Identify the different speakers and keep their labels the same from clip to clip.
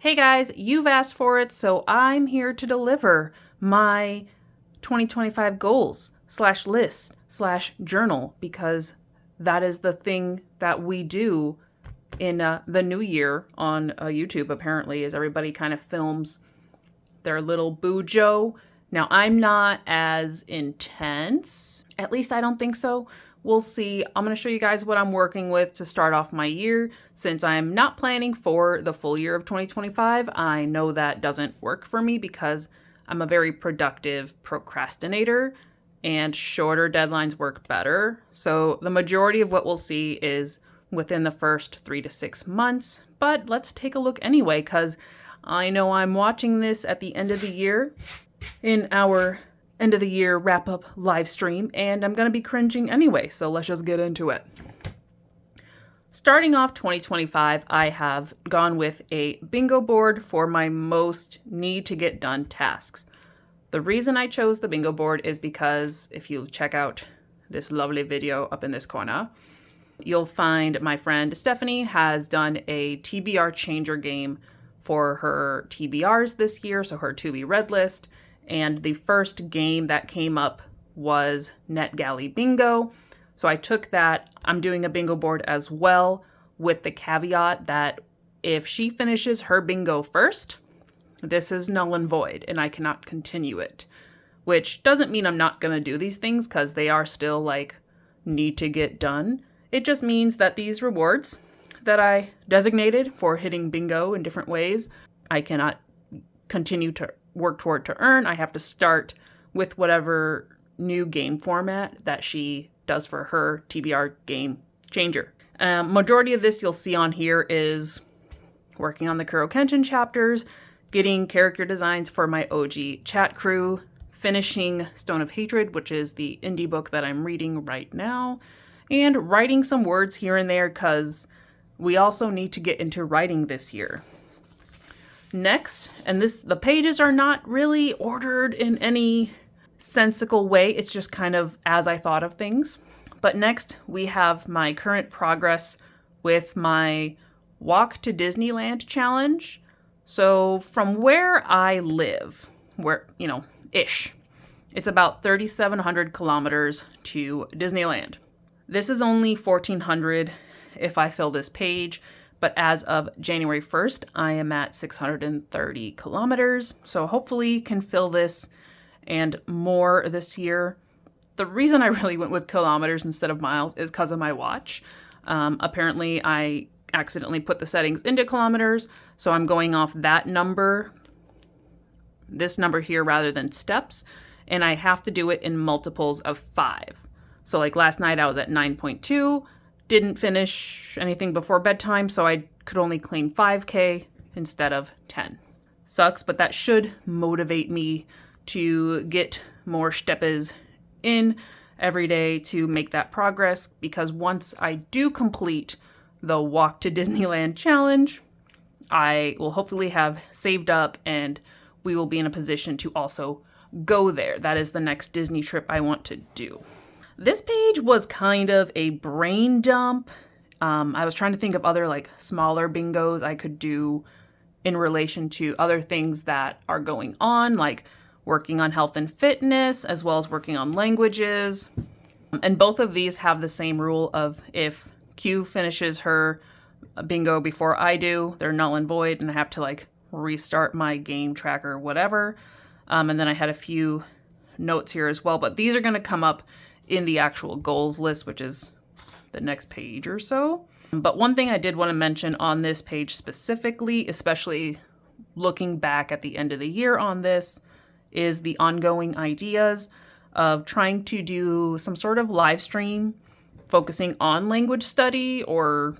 Speaker 1: Hey guys, you've asked for it, so I'm here to deliver my 2025 goals / list / journal, because that is the thing that we do in the new year on YouTube, apparently, is everybody kind of films their little bujo. Now, I'm not as intense. At least I don't think so. We'll see. I'm going to show you guys what I'm working with to start off my year. Since I'm not planning for the full year of 2025, I know that doesn't work for me because I'm a very productive procrastinator and shorter deadlines work better. So the majority of what we'll see is within the first 3 to 6 months. But let's take a look anyway, because I know I'm watching this at the end of the year in our end of the year wrap up live stream, and I'm going to be cringing anyway, so let's just get into it. Starting off 2025, I have gone with a bingo board for my most need to get done tasks. The reason I chose the bingo board is because if you check out this lovely video up in this corner, you'll find my friend Stephanie has done a TBR changer game for her TBRs this year, so her to be read list. And the first game that came up was NetGalley Bingo. So I took that. I'm doing a bingo board as well, with the caveat that if she finishes her bingo first, this is null and void and I cannot continue it. Which doesn't mean I'm not going to do these things, because they are still like need to get done. It just means that these rewards that I designated for hitting bingo in different ways, I cannot continue to work toward to earn. I have to start with whatever new game format that she does for her TBR game changer. Majority of this you'll see on here is working on the Kuro Kenshin chapters, getting character designs for my OG chat crew, finishing Stone of Hatred, which is the indie book that I'm reading right now, and writing some words here and there, because we also need to get into writing this year. Next, and the pages are not really ordered in any sensical way. It's just kind of as I thought of things. But next, we have my current progress with my Walk to Disneyland challenge. So from where I live, ish, it's about 3,700 kilometers to Disneyland. This is only 1,400 if I fill this page. But as of January 1st, I am at 630 kilometers. So hopefully can fill this and more this year. The reason I really went with kilometers instead of miles is because of my watch. Apparently, I accidentally put the settings into kilometers. So I'm going off that number, this number here, rather than steps. And I have to do it in multiples of 5. So like last night I was at 9.2. Didn't finish anything before bedtime, so I could only claim 5K instead of 10. Sucks, but that should motivate me to get more steps in every day to make that progress, because once I do complete the Walk to Disneyland challenge, I will hopefully have saved up and we will be in a position to also go there. That is the next Disney trip I want to do. This page was kind of a brain dump. I was trying to think of other smaller bingos I could do in relation to other things that are going on, like working on health and fitness, as well as working on languages. And both of these have the same rule of if Q finishes her bingo before I do, they're null and void, and I have to restart my game tracker, whatever. And then I had a few notes here as well, but these are going to come up in the actual goals list, which is the next page or so. But one thing I did want to mention on this page specifically, especially looking back at the end of the year on this, is the ongoing ideas of trying to do some sort of live stream focusing on language study or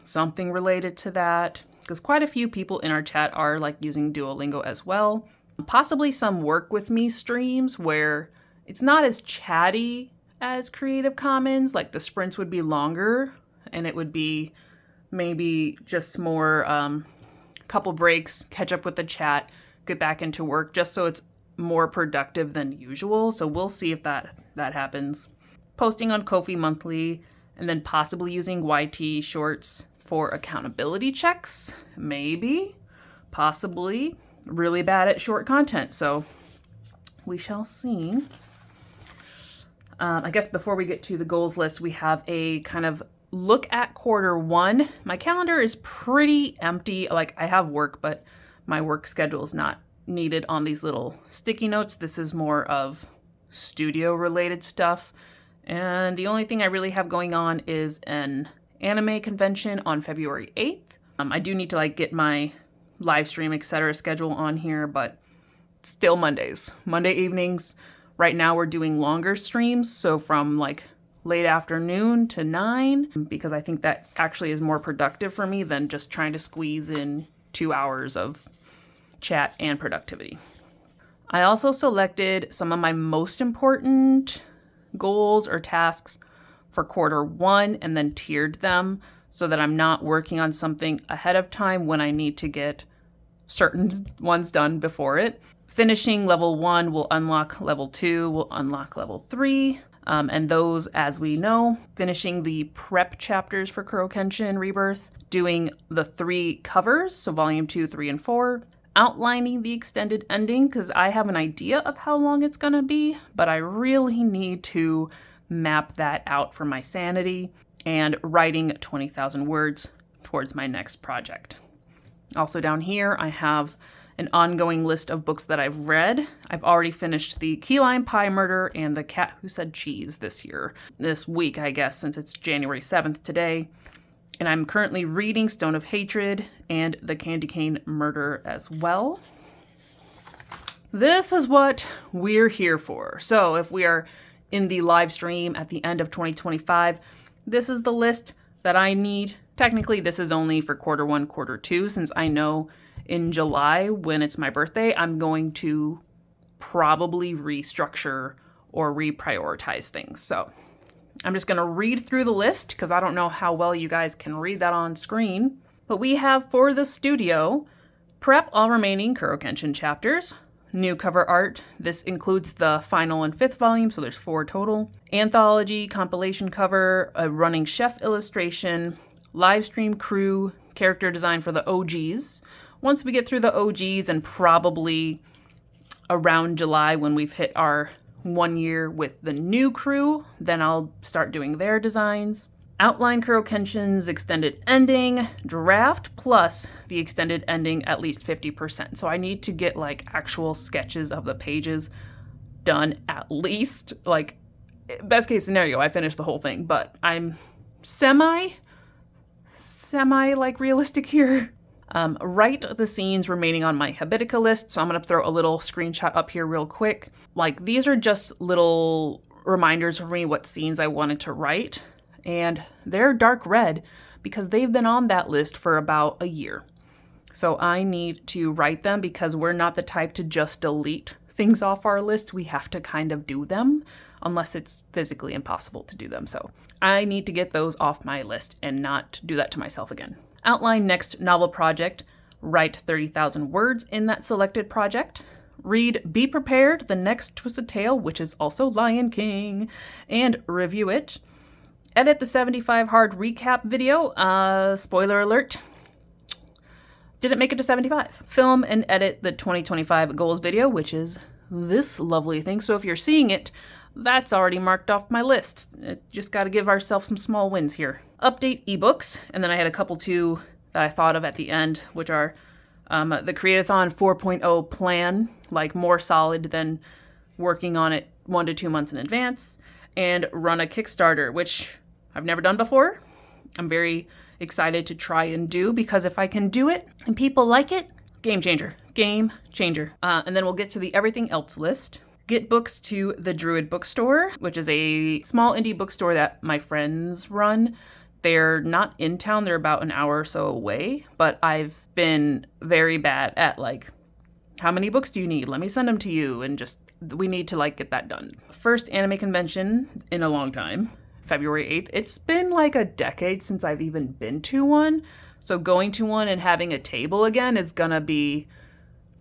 Speaker 1: something related to that, because quite a few people in our chat are using Duolingo as well. Possibly some work with me streams where it's not as chatty as Creative Commons. The sprints would be longer and it would be maybe just more couple breaks, catch up with the chat, get back into work, just so it's more productive than usual. So we'll see if that happens. Posting on Ko-fi monthly, and then possibly using YT shorts for accountability checks, maybe. possibly really bad at short content. So we shall see. I guess before we get to the goals list, we have a kind of look at Q1. My calendar is pretty empty. Like, I have work, but my work schedule is not needed on these little sticky notes. This is more of studio related stuff. And the only thing I really have going on is an anime convention on February 8th. I do need to like get my live stream, etc. schedule on here, but still Mondays, Monday evenings. Right now we're doing longer streams, so from like late afternoon to 9, because I think that actually is more productive for me than just trying to squeeze in 2 hours of chat and productivity. I also selected some of my most important goals or tasks for Q1 and then tiered them so that I'm not working on something ahead of time when I need to get certain ones done before it. Finishing level 1 will unlock level 2, will unlock level 3. And those, as we know, finishing the prep chapters for Kuro Kenshin Rebirth, doing the 3 covers, so volume 2, 3, and 4, outlining the extended ending, because I have an idea of how long it's going to be, but I really need to map that out for my sanity, and writing 20,000 words towards my next project. Also down here, I have an ongoing list of books that I've read. I've already finished the Key Lime Pie Murder and The Cat Who Said Cheese this week, I guess, since it's January 7th today. And I'm currently reading Stone of Hatred and The Candy Cane Murder as well. This is what we're here for. So if we are in the live stream at the end of 2025, this is the list that I need. Technically, this is only for Q1, Q2, since I know in July, when it's my birthday, I'm going to probably restructure or reprioritize things. So I'm just going to read through the list because I don't know how well you guys can read that on screen. But we have for the studio, prep all remaining Kuro Kenshin chapters, new cover art. This includes the final and 5th volume, so there's 4 total. Anthology, compilation cover, a running chef illustration, live stream crew, character design for the OGs. Once we get through the OGs and probably around July when we've hit our 1 year with the new crew, then I'll start doing their designs. Outline Kuro Kenshin's extended ending, draft plus the extended ending at least 50%. So I need to get like actual sketches of the pages done at least. Like, best case scenario, I finish the whole thing, but I'm semi like realistic here. Write the scenes remaining on my Habitica list. So I'm going to throw a little screenshot up here real quick. Like, these are just little reminders for me what scenes I wanted to write. And they're dark red because they've been on that list for about a year. So I need to write them because we're not the type to just delete things off our list. We have to kind of do them unless it's physically impossible to do them. So I need to get those off my list and not do that to myself again. Outline next novel project, write 30,000 words in that selected project, read Be Prepared, the next Twisted Tale, which is also Lion King, and review it, edit the 75 hard recap video, spoiler alert, didn't make it to 75, film and edit the 2025 goals video, which is this lovely thing. So if you're seeing it, that's already marked off my list. Just got to give ourselves some small wins here. Update ebooks, and then I had a couple too that I thought of at the end, which are the Create-a-thon 4.0 plan, like more solid than working on it 1 to 2 months in advance, and run a Kickstarter, which I've never done before. I'm very excited to try and do, because if I can do it and people like it, game changer. Game changer. And then we'll get to the everything else list. Get books to the Druid Bookstore, which is a small indie bookstore that my friends run. They're not in town, they're about an hour or so away, but I've been very bad at like, how many books do you need? Let me send them to you, and just, we need to like get that done. First anime convention in a long time, February 8th. It's been like a decade since I've even been to one, so going to one and having a table again is gonna be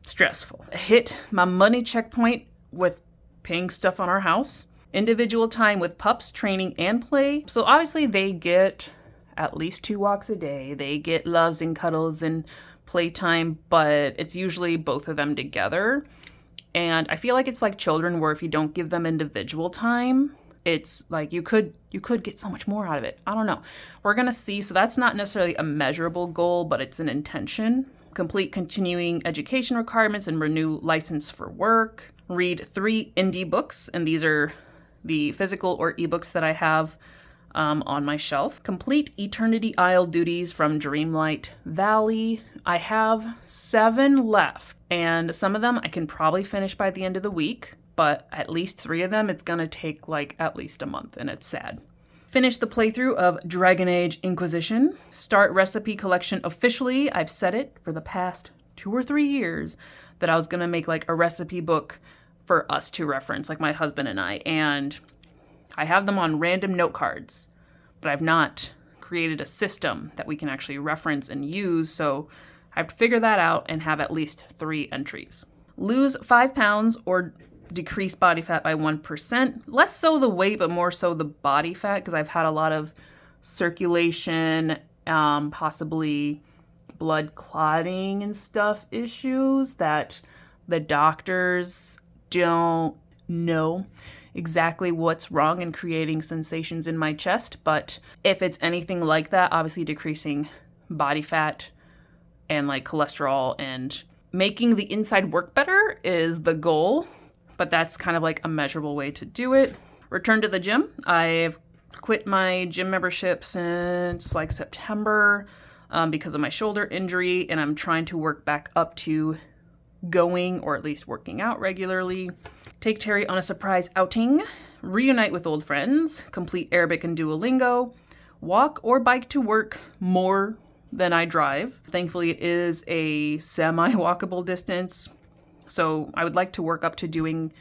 Speaker 1: stressful. Hit my money checkpoint with paying stuff on our house. Individual time with pups, training, and play. So obviously they get at least 2 walks a day. They get loves and cuddles and playtime, but it's usually both of them together. And I feel like it's like children where if you don't give them individual time, it's like you could get so much more out of it. I don't know. We're going to see. So that's not necessarily a measurable goal, but it's an intention. Complete continuing education requirements and renew license for work. Read 3 indie books, and these are the physical or ebooks that I have on my shelf. Complete Eternity Isle duties from Dreamlight Valley. I have 7 left, and some of them I can probably finish by the end of the week, but at least 3 of them, it's going to take like at least a month, and it's sad. Finish the playthrough of Dragon Age Inquisition. Start recipe collection officially. I've said it for the past 2 or 3 years that I was going to make like a recipe book for us to reference, like my husband and I, and I have them on random note cards, but I've not created a system that we can actually reference and use, so I have to figure that out and have at least 3 entries. Lose 5 pounds or decrease body fat by 1%. Less so the weight, but more so the body fat, because I've had a lot of circulation, possibly blood clotting and stuff issues that the doctors don't know exactly what's wrong and creating sensations in my chest. But if it's anything like that, obviously decreasing body fat and like cholesterol and making the inside work better is the goal. But that's kind of like a measurable way to do it. Return to the gym. I've quit my gym membership since like September because of my shoulder injury, and I'm trying to work back up to going or at least working out regularly. Take Terry on a surprise outing. Reunite with old friends. Complete Arabic and Duolingo. Walk or bike to work more than I drive. Thankfully, it is a semi-walkable distance. So I would like to work up to doing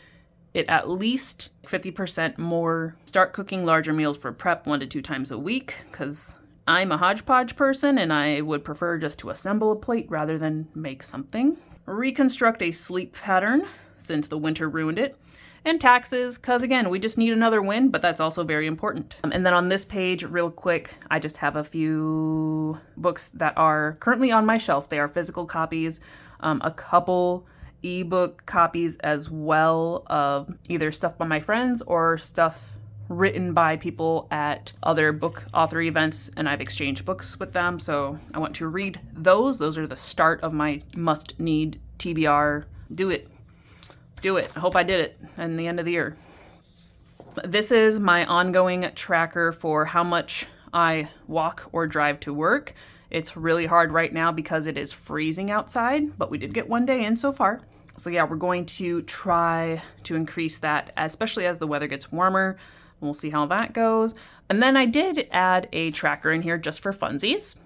Speaker 1: it at least 50% more. Start cooking larger meals for prep 1 to 2 times a week, because I'm a hodgepodge person and I would prefer just to assemble a plate rather than make something. Reconstruct a sleep pattern, since the winter ruined it. And taxes, because again, we just need another win, but that's also very important. And then on this page, real quick, I just have a few books that are currently on my shelf. They are physical copies, a couple ebook copies as well of either stuff by my friends or stuff written by people at other book author events, and I've exchanged books with them, so I want to read those. Those are the start of my must-need TBR. Do it. I hope I did it in the end of the year. This is my ongoing tracker for how much I walk or drive to work. It's really hard right now because it is freezing outside, but we did get 1 day in so far. So yeah, we're going to try to increase that, especially as the weather gets warmer. We'll see how that goes. And then I did add a tracker in here just for funsies.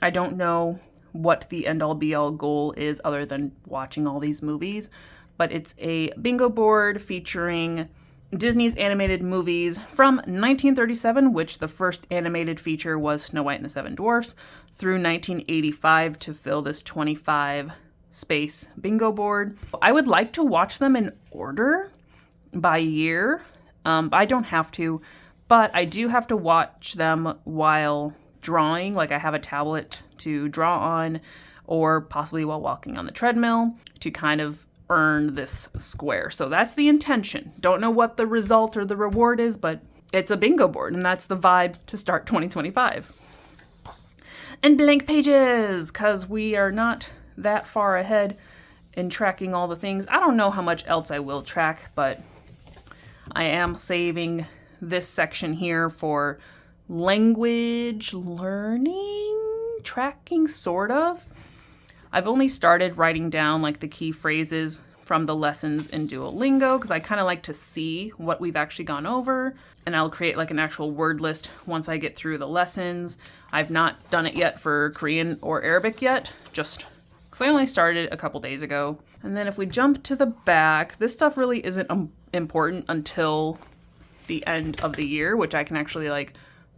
Speaker 1: I don't know what the end-all be-all goal is other than watching all these movies, but it's a bingo board featuring Disney's animated movies from 1937, which the first animated feature was Snow White and the Seven Dwarfs, through 1985 to fill this 25 space bingo board. I would like to watch them in order by year. I don't have to, but I do have to watch them while drawing. Like I have a tablet to draw on, or possibly while walking on the treadmill to kind of earn this square. So that's the intention. Don't know what the result or the reward is, but it's a bingo board, and that's the vibe to start 2025. And blank pages, because we are not that far ahead in tracking all the things. I don't know how much else I will track, but I am saving this section here for language learning, tracking, sort of. I've only started writing down like the key phrases from the lessons in Duolingo because I kind of like to see what we've actually gone over, and I'll create like an actual word list once I get through the lessons. I've not done it yet for Korean or Arabic yet, just because I only started a couple days ago. And then if we jump to the back, this stuff really isn't important until the end of the year, which I can actually like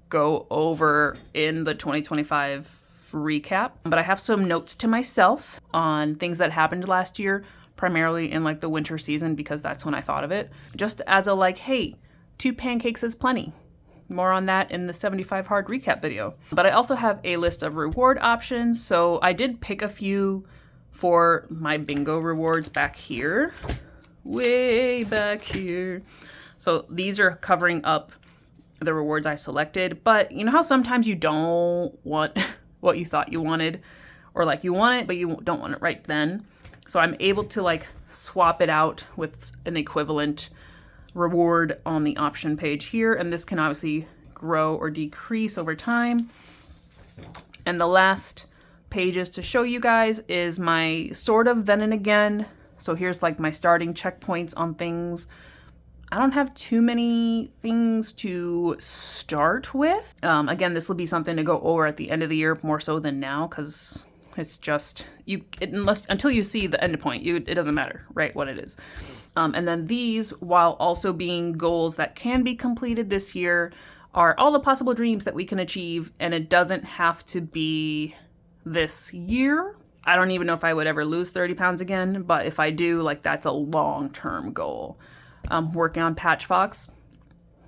Speaker 1: go over in the 2025 recap. But I have some notes to myself on things that happened last year, primarily in like the winter season, because that's when I thought of it. Just as a like, hey, 2 pancakes is plenty. More on that in the 75 hard recap video. But I also have a list of reward options. So I did pick a few for my bingo rewards back here. Way back here. So these are covering up the rewards I selected. But you know how sometimes you don't want what you thought you wanted? Or like you want it, but you don't want it right then. So I'm able to like swap it out with an equivalent reward on the option page here. And this can obviously grow or decrease over time. And the last pages to show you guys is my sort of then and again. So here's like my starting checkpoints on things. I don't have too many things to start with. Again, this will be something to go over at the end of the year more so than now, because it's just until you see the end point, it doesn't matter, right? What it is. And then these, while also being goals that can be completed this year, are all the possible dreams that we can achieve, and it doesn't have to be this year. I don't even know if I would ever lose 30 pounds again, but if I do, like that's a long-term goal. Working on Patch Fox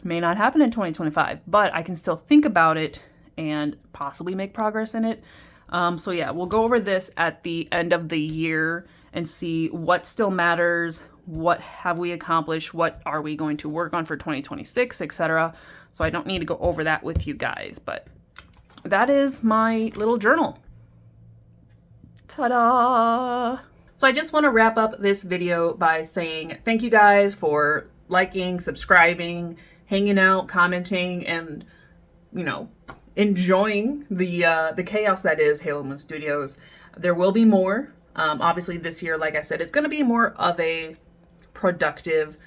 Speaker 1: may not happen in 2025, but I can still think about it and possibly make progress in it. So yeah, we'll go over this at the end of the year and see what still matters, what have we accomplished, what are we going to work on for 2026, etc. So I don't need to go over that with you guys, but that is my little journal. Ta-da! So I just want to wrap up this video by saying thank you guys for liking, subscribing, hanging out, commenting, and, you know, enjoying the chaos that is Halo Moon Studios. There will be more. Obviously this year, like I said, it's going to be more of a productive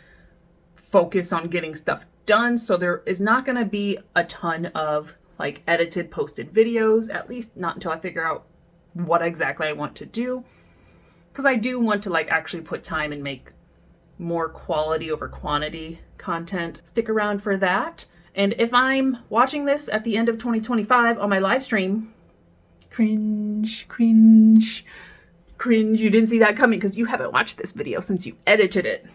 Speaker 1: focus on getting stuff done. So there is not going to be a ton of like edited, posted videos, at least not until I figure out what exactly I want to do. Because I do want to like actually put time and make more quality over quantity content. Stick around for that. And if I'm watching this at the end of 2025 on my live stream, cringe, cringe, cringe. You didn't see that coming because you haven't watched this video since you edited it.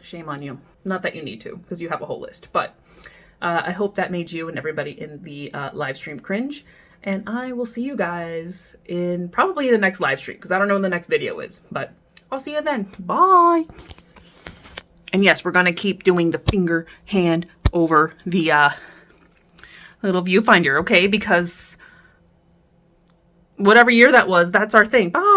Speaker 1: Shame on you. Not that you need to, because you have a whole list. But I hope that made you and everybody in the live stream cringe. And I will see you guys in probably the next live stream, because I don't know when the next video is. But I'll see you then. Bye. And yes, we're going to keep doing the finger hand over the little viewfinder, okay? Because whatever year that was, that's our thing. Bye.